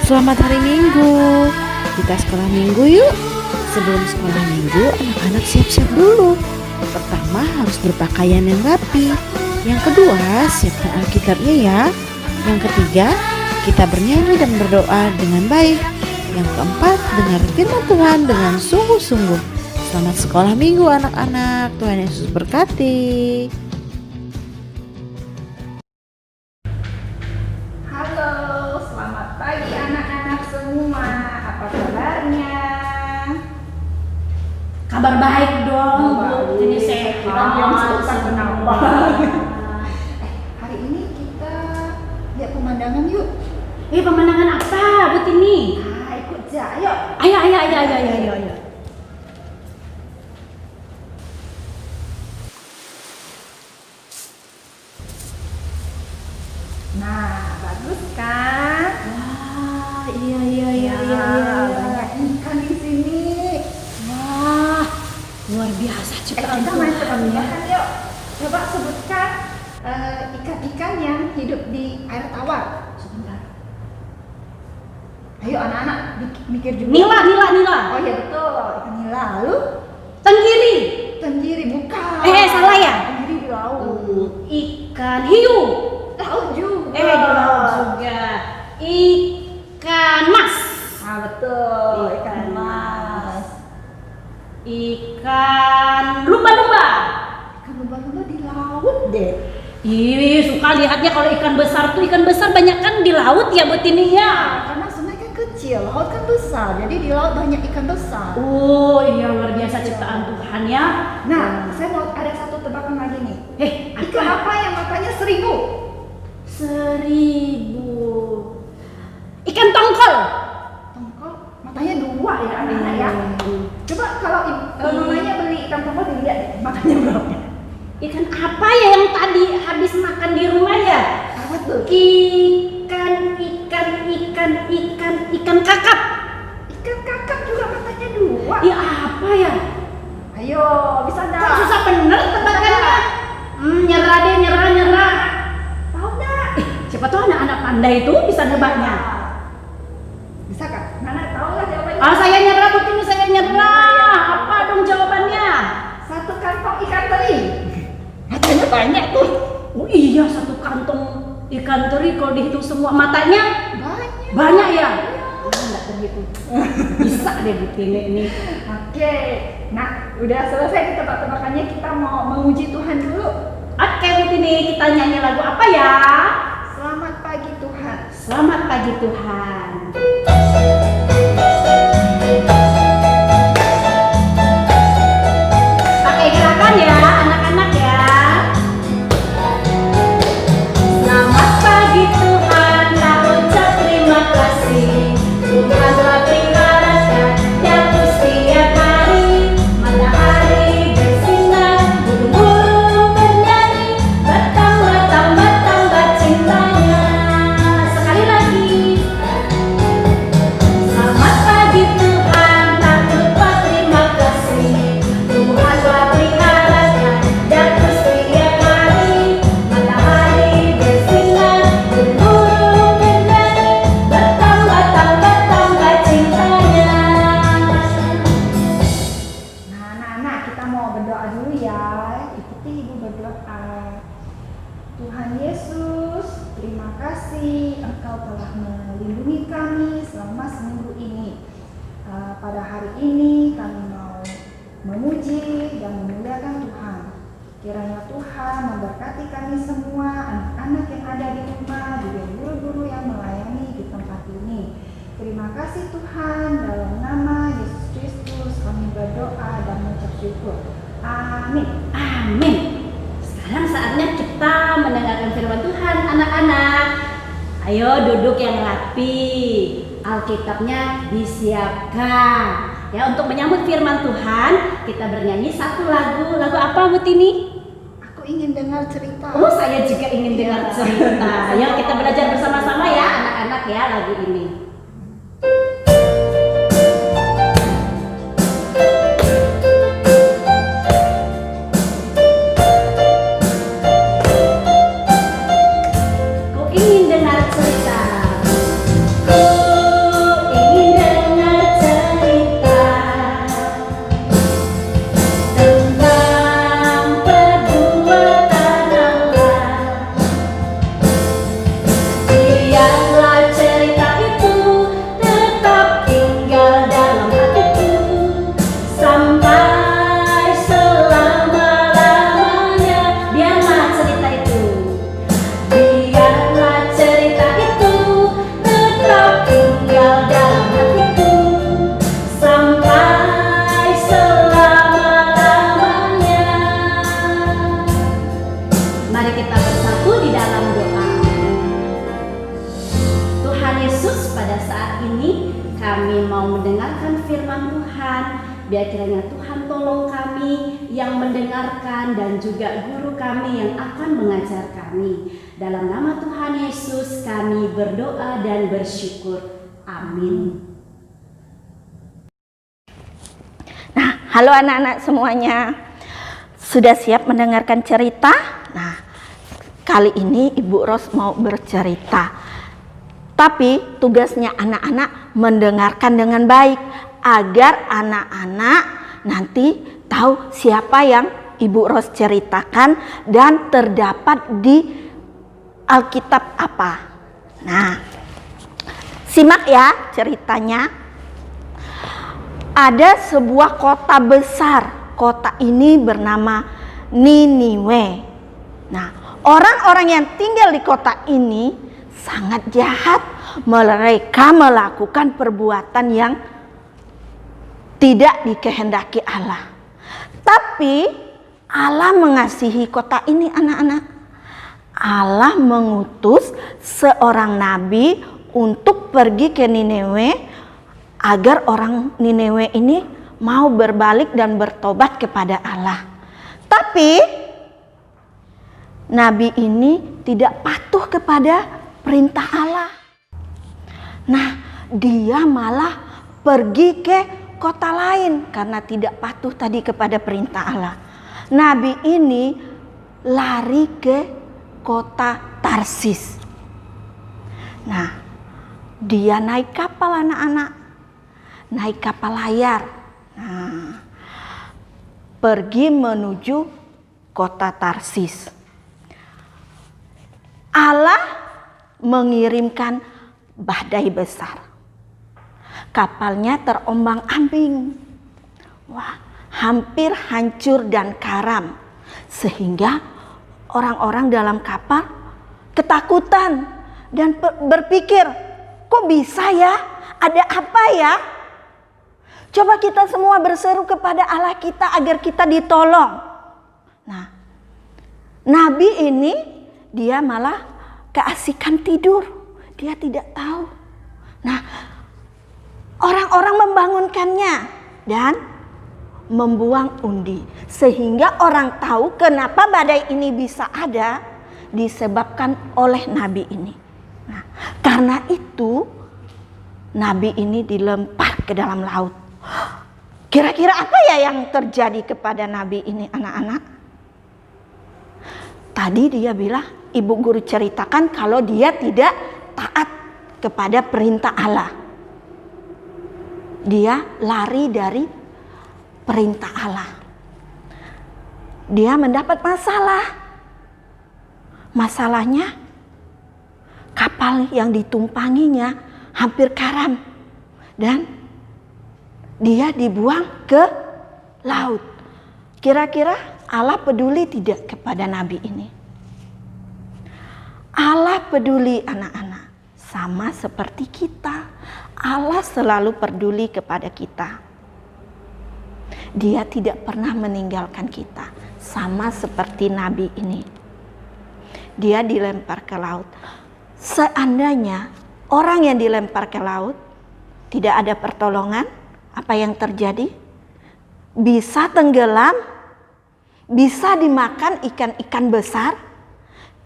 Selamat hari Minggu. Kita sekolah minggu yuk. Sebelum sekolah minggu, anak-anak siap-siap dulu. Pertama harus berpakaian yang rapi. Yang kedua, siapkan Alkitabnya ya. Yang ketiga, kita bernyanyi dan berdoa dengan baik. Yang keempat, dengar firman Tuhan dengan sungguh-sungguh. Selamat sekolah minggu anak-anak. Tuhan Yesus berkati. Kabar baik dong, Bu. Ini sehat. Kenapa? Hari ini kita lihat pemandangan yuk. Pemandangan apa, Bu Tini? Ikut Ja, yuk. Ayo. Nah, bagus kan? Wah, iya. Banyak ikan di sini. Wah, luar biasa ciptaan Kita main Tuhan ya. tebak-tebakan yuk. Coba sebutkan ikan-ikan yang hidup di air tawar. Sebentar. Ayo anak-anak mikir juga. Nila. Oh iya betul, ikan nila. Lalu Tenggiri. tenggiri bukan. Salah ya? Tenggiri di laut. Ikan hiu. Laut juga. Di laut juga. Ikan mas. Betul, ikan Ikan mas. Ikan lumba-lumba. Ikan lumba-lumba di laut deh. Suka lihatnya kalau ikan besar tuh ikan besar banyak kan di laut ya Bu Tini ya. Karena sungai kan kecil, laut kan besar. Jadi di laut banyak ikan besar. Oh iya, luar biasa ciptaan Tuhan ya. Nah, saya mau ada satu tebakan lagi nih. Ikan apa? apa yang matanya 1000? 1000. Ikan tongkol. Tongkol matanya 2 ya anak-anak ya. Coba kalau mamanya beli ikan tongkol dilihat deh, matanya berapa? Ikan apa ya yang tadi habis makan di rumah ya? Apa tuh? Ikan kakap. Ikan kakap juga matanya 2. Ya apa ya? Ayo, bisa Kok enggak? susah bener tebakannya? Nyerah deh, nyerah. Tahu enggak? Siapa tahu anak-anak pandai itu bisa nebaknya. Bisa kak? Nana tahu lah jawabannya. Saya nyerah, Bu Tini, saya nyerah. Apa dong jawabannya? Satu kantong ikan teri. Matanya banyak tuh. Oh iya, satu kantong ikan teri kalau dihitung semua matanya Banyak. banyak ya? Enggak terhitung. Bisa deh Bu Tini ini. Oke. Nah, udah selesai tebak-tebakannya, kita mau menguji Tuhan dulu. Oke Bu Tini, kita nyanyi lagu apa ya? Selamat pagi Tuhan. Selamat pagi Tuhan. Pakai gerakan ya anak-anak ya. Selamat pagi Tuhan, tak ucap terima kasih. Tuhan telah peliharakan jatuh setiap hari. Matahari bersinar, burung-burung bernyanyi, bertambah cintanya. Sekali lagi. Selamat pagi Tuhan, tak lupa terima kasih. Tuhan telah peliharakan jatuh setiap hari. Matahari bersinar, burung bernyanyi, bertambah cintanya. Nah, anak-anak, kita mau berdoa dulu ya. Ikuti ibu berdoa. Tuhan Yesus, terima kasih Engkau telah melindungi kami selama seminggu ini. Pada hari ini kami mau memuji dan memuliakan Tuhan. Kiranya Tuhan memberkati kami semua, anak-anak yang ada di rumah, juga guru-guru yang melayani di tempat ini. Terima kasih Tuhan, dalam nama Yesus Kristus kami berdoa dan mengucap syukur. Amin. Amin. Sekarang saatnya kita mendengarkan firman Tuhan anak-anak. Ayo duduk yang rapi. Alkitabnya disiapkan. Ya, untuk menyambut firman Tuhan, kita bernyanyi satu lagu. Lagu apa Bu Tini? Aku ingin dengar cerita. Oh, saya juga ingin dengar cerita. Yuk kita belajar bersama-sama ya anak-anak ya lagu ini. Kau ingin dengar cerita? Ku saat ini kami mau mendengarkan firman Tuhan. Biar kiranya Tuhan tolong kami yang mendengarkan dan juga guru kami yang akan mengajar kami. Dalam nama Tuhan Yesus kami berdoa dan bersyukur. Amin. Nah, halo anak-anak semuanya. Sudah siap mendengarkan cerita? Nah, kali ini Ibu Ros mau bercerita. Tapi tugasnya anak-anak mendengarkan dengan baik agar anak-anak nanti tahu siapa yang Ibu Ros ceritakan dan terdapat di Alkitab apa. Nah, simak ya ceritanya. Ada sebuah kota besar. Kota ini bernama Niniwe. Nah, orang-orang yang tinggal di kota ini sangat jahat. Mereka melakukan perbuatan yang tidak dikehendaki Allah. Tapi Allah mengasihi kota ini anak-anak. Allah mengutus seorang nabi untuk pergi ke Niniwe agar orang Niniwe ini mau berbalik dan bertobat kepada Allah. Tapi nabi ini tidak patuh kepada perintah Allah. Nah, dia malah pergi ke kota lain karena tidak patuh tadi kepada perintah Allah. Nabi ini lari ke kota Tarsis. Nah, dia naik kapal anak-anak. Naik kapal layar. Nah, pergi menuju kota Tarsis. Allah mengirimkan badai besar. Kapalnya terombang-ambing. Wah, hampir hancur dan karam. Sehingga orang-orang dalam kapal ketakutan dan berpikir, kok bisa ya? Ada apa ya? Coba kita semua berseru kepada Allah kita agar kita ditolong. Nah, nabi ini dia malah keasikan tidur. Dia tidak tahu. Nah, orang-orang membangunkannya dan membuang undi. Sehingga orang tahu kenapa badai ini bisa ada disebabkan oleh nabi ini. Nah, karena itu nabi ini dilempar ke dalam laut. Kira-kira apa ya yang terjadi kepada nabi ini anak-anak? Tadi dia bilang, ibu guru ceritakan kalau dia tidak taat kepada perintah Allah. Dia lari dari perintah Allah. Dia mendapat masalah. Masalahnya kapal yang ditumpanginya hampir karam dan dia dibuang ke laut. Kira-kira Allah peduli tidak kepada nabi ini? Allah peduli anak-anak. Sama seperti kita, Allah selalu peduli kepada kita. Dia tidak pernah meninggalkan kita, sama seperti nabi ini. Dia dilempar ke laut. Seandainya orang yang dilempar ke laut tidak ada pertolongan, apa yang terjadi? Bisa tenggelam, bisa dimakan ikan-ikan besar,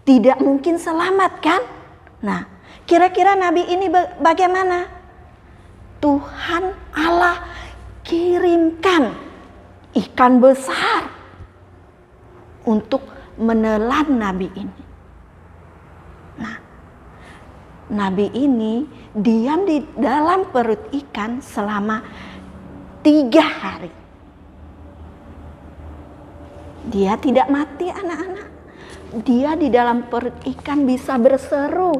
tidak mungkin selamat kan? Nah, kira-kira nabi ini bagaimana? Tuhan Allah kirimkan ikan besar untuk menelan nabi ini. Nah, nabi ini diam di dalam perut ikan selama 3 hari. Dia tidak mati anak-anak. Dia di dalam perut ikan bisa berseru,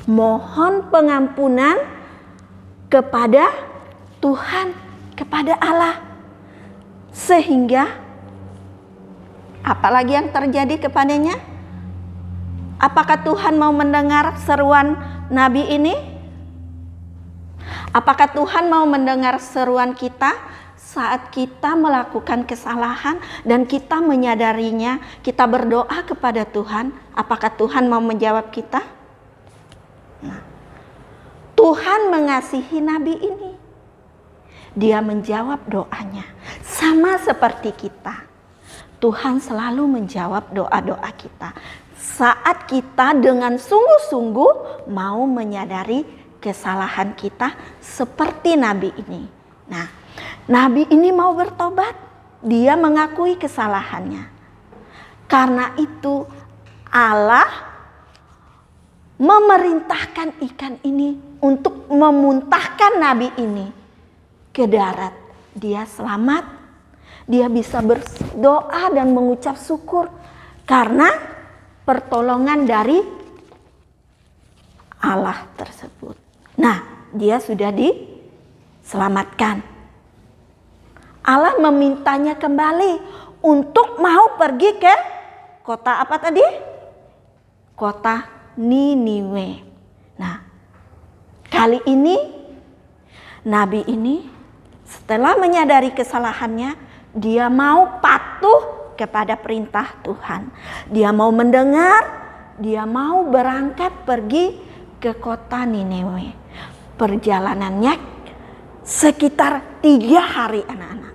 mohon pengampunan kepada Tuhan, kepada Allah. Sehingga apalagi yang terjadi kepadanya? Apakah Tuhan mau mendengar seruan nabi ini? Apakah Tuhan mau mendengar seruan kita saat kita melakukan kesalahan dan kita menyadarinya, kita berdoa kepada Tuhan? Apakah Tuhan mau menjawab kita? Nah, Tuhan mengasihi nabi ini. Dia menjawab doanya. Sama seperti kita. Tuhan selalu menjawab doa-doa kita. Saat kita dengan sungguh-sungguh mau menyadari kesalahan kita seperti nabi ini. Nah, nabi ini mau bertobat. Dia mengakui kesalahannya. Karena itu Allah memerintahkan ikan ini untuk memuntahkan nabi ini ke darat. Dia selamat. Dia bisa berdoa dan mengucap syukur karena pertolongan dari Allah tersebut. Nah, dia sudah diselamatkan. Allah memintanya kembali untuk mau pergi ke kota apa tadi? Kota Niniwe. Nah, kali ini nabi ini setelah menyadari kesalahannya, dia mau patuh kepada perintah Tuhan. Dia mau mendengar, dia mau berangkat pergi ke kota Niniwe. Perjalanannya sekitar 3 hari anak-anak.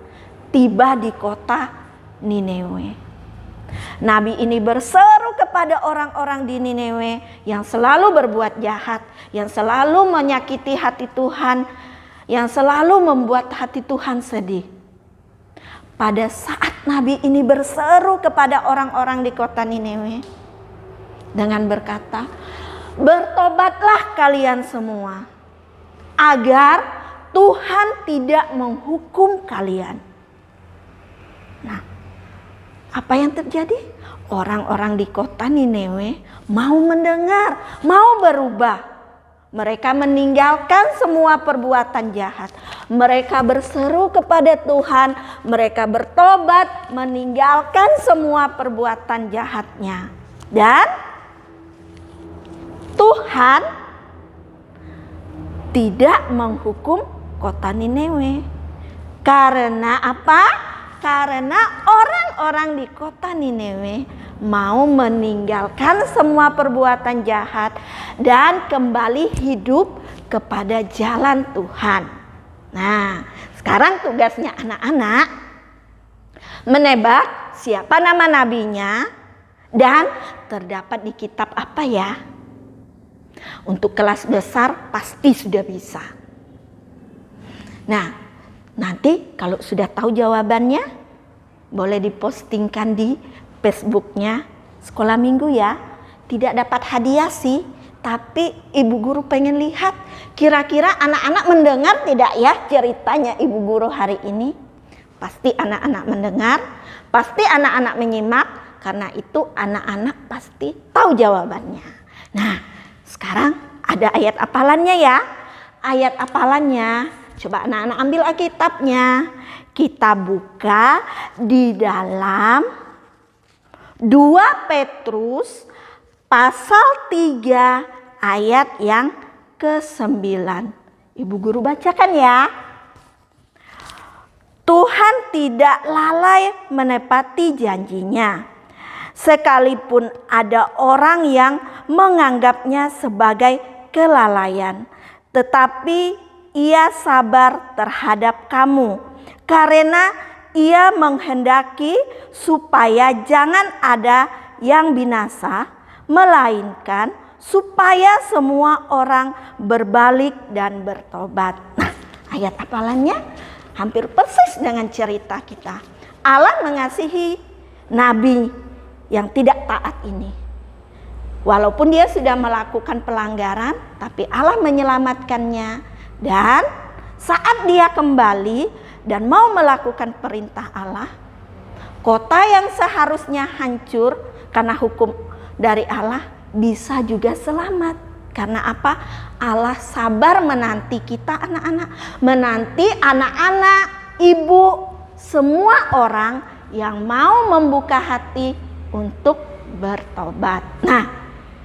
Tiba di kota Niniwe. Nabi ini berseru kepada orang-orang di Niniwe yang selalu berbuat jahat, yang selalu menyakiti hati Tuhan, yang selalu membuat hati Tuhan sedih. Pada saat Nabi ini berseru kepada orang-orang di kota Niniwe dengan berkata, "Bertobatlah kalian semua agar Tuhan tidak menghukum kalian." Nah, apa yang terjadi? Orang-orang di kota Niniwe mau mendengar, mau berubah. Mereka meninggalkan semua perbuatan jahat. Mereka berseru kepada Tuhan. Mereka bertobat, meninggalkan semua perbuatan jahatnya. Dan Tuhan tidak menghukum kota Niniwe. Karena apa? Karena orang-orang di kota Niniwe mau meninggalkan semua perbuatan jahat dan kembali hidup kepada jalan Tuhan. Nah, sekarang tugasnya anak-anak menebak siapa nama nabinya dan terdapat di kitab apa ya. Untuk kelas besar pasti sudah bisa. Nah, nanti kalau sudah tahu jawabannya boleh dipostingkan di Facebooknya Sekolah Minggu ya. Tidak dapat hadiah sih, tapi ibu guru pengen lihat kira-kira anak-anak mendengar tidak ya ceritanya ibu guru hari ini. Pasti anak-anak mendengar, pasti anak-anak menyimak, karena itu anak-anak pasti tahu jawabannya. Nah, sekarang ada ayat hafalannya ya. Ayat hafalannya, coba anak-anak ambil Alkitabnya. Kita buka di dalam 2 Petrus pasal 3 ayat yang ke-9. Ibu guru bacakan ya. Tuhan tidak lalai menepati janjinya, sekalipun ada orang yang menganggapnya sebagai kelalaian. Tetapi ia sabar terhadap kamu, karena ia menghendaki supaya jangan ada yang binasa, melainkan supaya semua orang berbalik dan bertobat. Nah, ayat hafalannya hampir persis dengan cerita kita. Allah mengasihi nabi yang tidak taat ini. Walaupun dia sudah melakukan pelanggaran, tapi Allah menyelamatkannya. Dan saat dia kembali dan mau melakukan perintah Allah, kota yang seharusnya hancur karena hukum dari Allah bisa juga selamat. Karena apa? Allah sabar menanti kita anak-anak, menanti anak-anak, ibu, semua orang yang mau membuka hati untuk bertobat. Nah,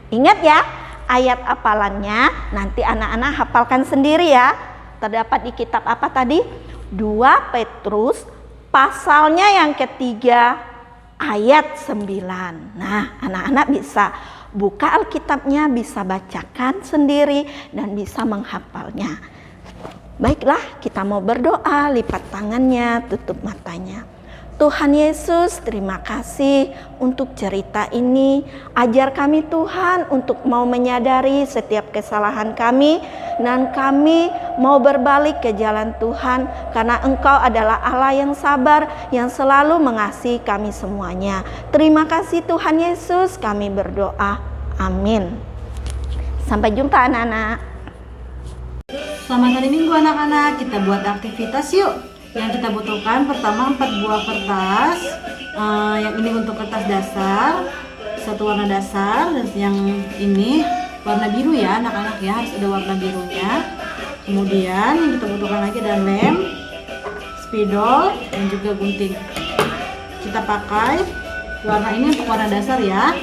ingat ya, ayat hafalannya nanti anak-anak hafalkan sendiri ya. Terdapat di kitab apa tadi? 2 Petrus pasalnya yang ketiga ayat 9. Nah, anak-anak bisa buka Alkitabnya, bisa bacakan sendiri dan bisa menghafalnya. Baiklah, kita mau berdoa, lipat tangannya, tutup matanya. Tuhan Yesus, terima kasih untuk cerita ini. Ajar kami Tuhan untuk mau menyadari setiap kesalahan kami, dan kami mau berbalik ke jalan Tuhan, karena Engkau adalah Allah yang sabar, yang selalu mengasihi kami semuanya. Terima kasih Tuhan Yesus, kami berdoa. Amin. Sampai jumpa anak-anak. Selamat hari Minggu anak-anak, kita buat aktivitas yuk. Yang kita butuhkan pertama 4 buah kertas, yang ini untuk kertas dasar, 1 warna dasar, dan yang ini warna biru ya anak-anak ya, harus ada warna birunya. Kemudian yang kita butuhkan lagi ada lem, spidol, dan juga gunting. Kita pakai warna ini untuk warna dasar ya.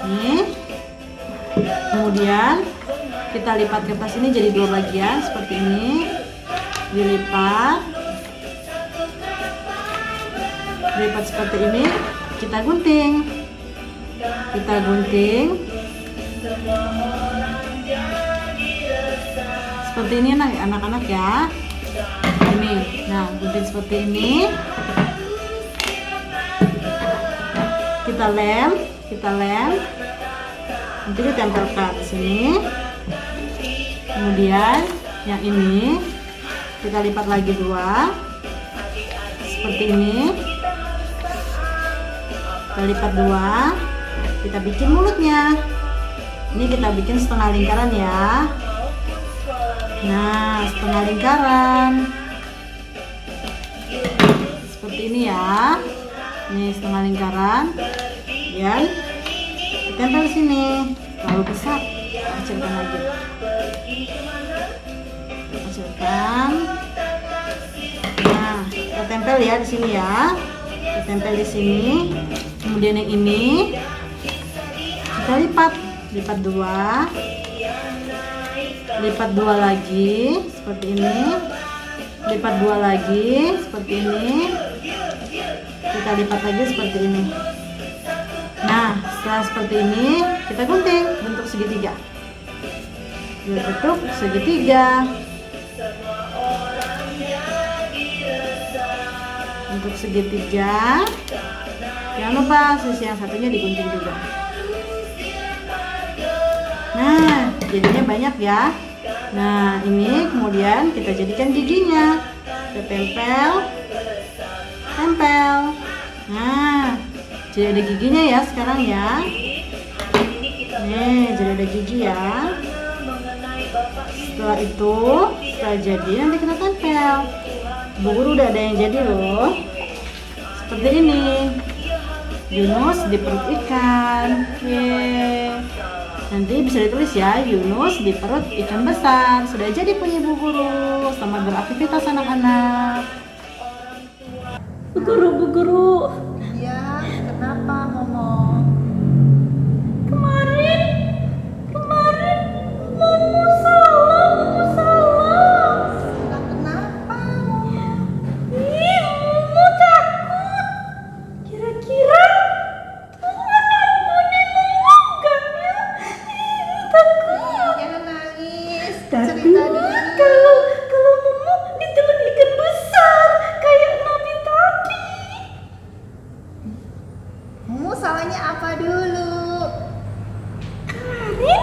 Nih. Kemudian kita lipat kertas ini jadi 2 bagian seperti ini, dilipat seperti ini, kita gunting seperti ini anak-anak ya. Ini, nah gunting seperti ini, kita lem, nanti ditempelkan di sini. Kemudian yang ini kita lipat lagi 2 seperti ini, kita lipat 2, kita bikin mulutnya. Ini kita bikin setengah lingkaran ya. Nah, setengah lingkaran seperti ini ya. Ini setengah lingkaran, dan ditempel sini. Lalu besar, kecilkan lagi, kecilkan. Nah, kita tempel ya di sini ya. Kita tempel di sini. Kemudian yang ini kita lipat 2, lipat 2 lagi seperti ini, lipat 2 lagi seperti ini, kita lipat lagi seperti ini. Nah, setelah seperti ini kita gunting bentuk segitiga, bentuk segitiga, bentuk segitiga. Jangan lupa sisi yang satunya digunting juga. Nah, jadinya banyak ya. Nah, ini kemudian kita jadikan giginya. Kita tempel. Nah, jadi ada giginya ya sekarang ya. Nih, jadi ada gigi ya. Setelah itu, setelah jadi nanti kita tempel. Bu Guru udah ada yang jadi loh. Seperti ini. Yunus di perut ikan. Yeay. Nanti bisa ditulis ya, Yunus di perut ikan besar. Sudah jadi punya Bu Guru. Selamat beraktivitas anak-anak. Bu Guru. Ya, kenapa Momo? Kemarin Momo salah. Lah, kenapa Momo? Momo takut. Kira-kira Tuhan ampunin Momo enggak ya? Takut. Jangan nangis. Takut Cerita dulu. kalau Momo ditelan ikan besar kayak Nabi tadi. Momo salahnya apa dulu? Kemarin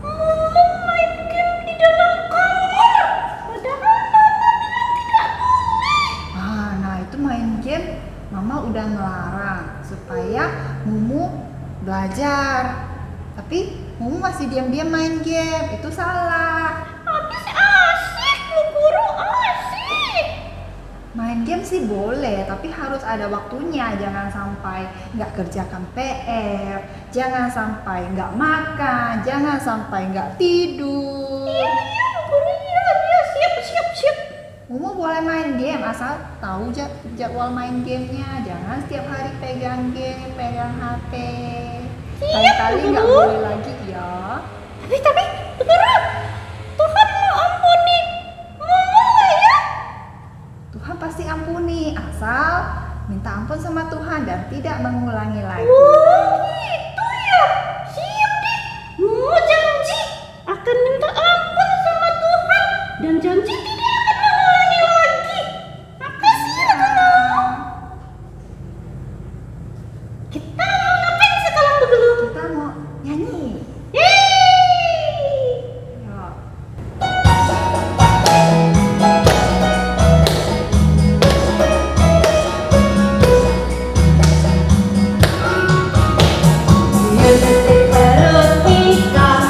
Momo main game di dalam kamar. Padahal Mama bilang tidak boleh. Nah itu main game Mama udah melarang supaya Mumu belajar. Tapi Mumu masih diam-diam main game, itu salah. Habis asik, Bu Guru asik. Main game sih boleh, tapi harus ada waktunya. Jangan sampai nggak kerjakan PR, jangan sampai nggak makan, jangan sampai nggak tidur. Iya, Bu Guru, iya, siap. Mumu boleh main game asal tahu jadwal main gamenya. Jangan setiap hari pegang game, pegang HP. Kali-kali Bu nggak Guru. boleh lagi ya. Tapi, Bu Guru, Tuhan mau ampuni Momo nggak ya? Tuhan pasti ampuni asal minta ampun sama Tuhan dan tidak mengulangi lagi. dan janji tidak akan mengulangi lagi. Makasih anak-anak. Kita mau ngapain sekarang dulu? Kita mau nyanyi. Yeay! Yuk. Menetik perut ikan,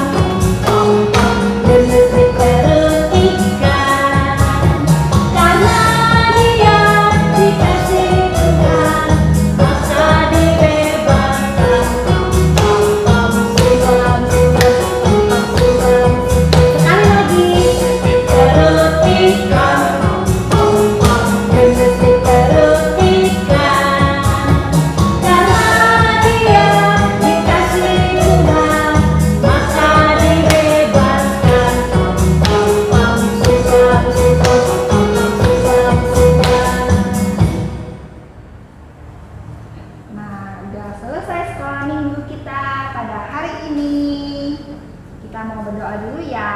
menetik perut ikan, karena dia dikasih Tuhan, maka dibebaskan. Sekali lagi, perut ikan, menetik perut ikan, karena dia dikasih Tuhan, maka dibebaskan. Nah, udah selesai sekolah minggu kita pada hari ini. Kita mau berdoa dulu ya.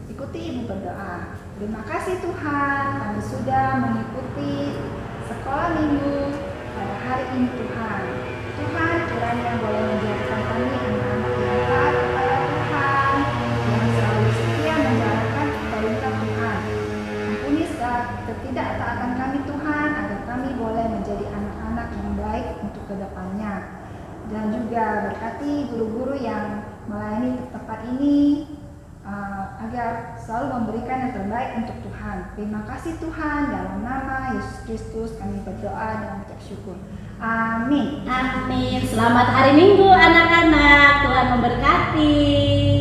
Ikuti ibu berdoa. Terima kasih Tuhan, kami sudah mengikuti sekolah minggu pada hari ini Tuhan. Tuhan kiranya boleh menjadikan kami anak-anak yang taat kepada Tuhan, yang selalu setia menjalankan perintah Tuhan. Ampuni segala ketidaktaatan kami Tuhan, agar kami boleh menjadi anak-anak yang baik untuk kedepannya. Dan juga berkati guru-guru yang melayani tempat ini, agar selalu memberikan yang terbaik untuk Tuhan. Terima kasih Tuhan, dalam nama Yesus Kristus kami berdoa dan mengucap syukur. Amin. Amin. Selamat hari Minggu anak-anak. Tuhan memberkati.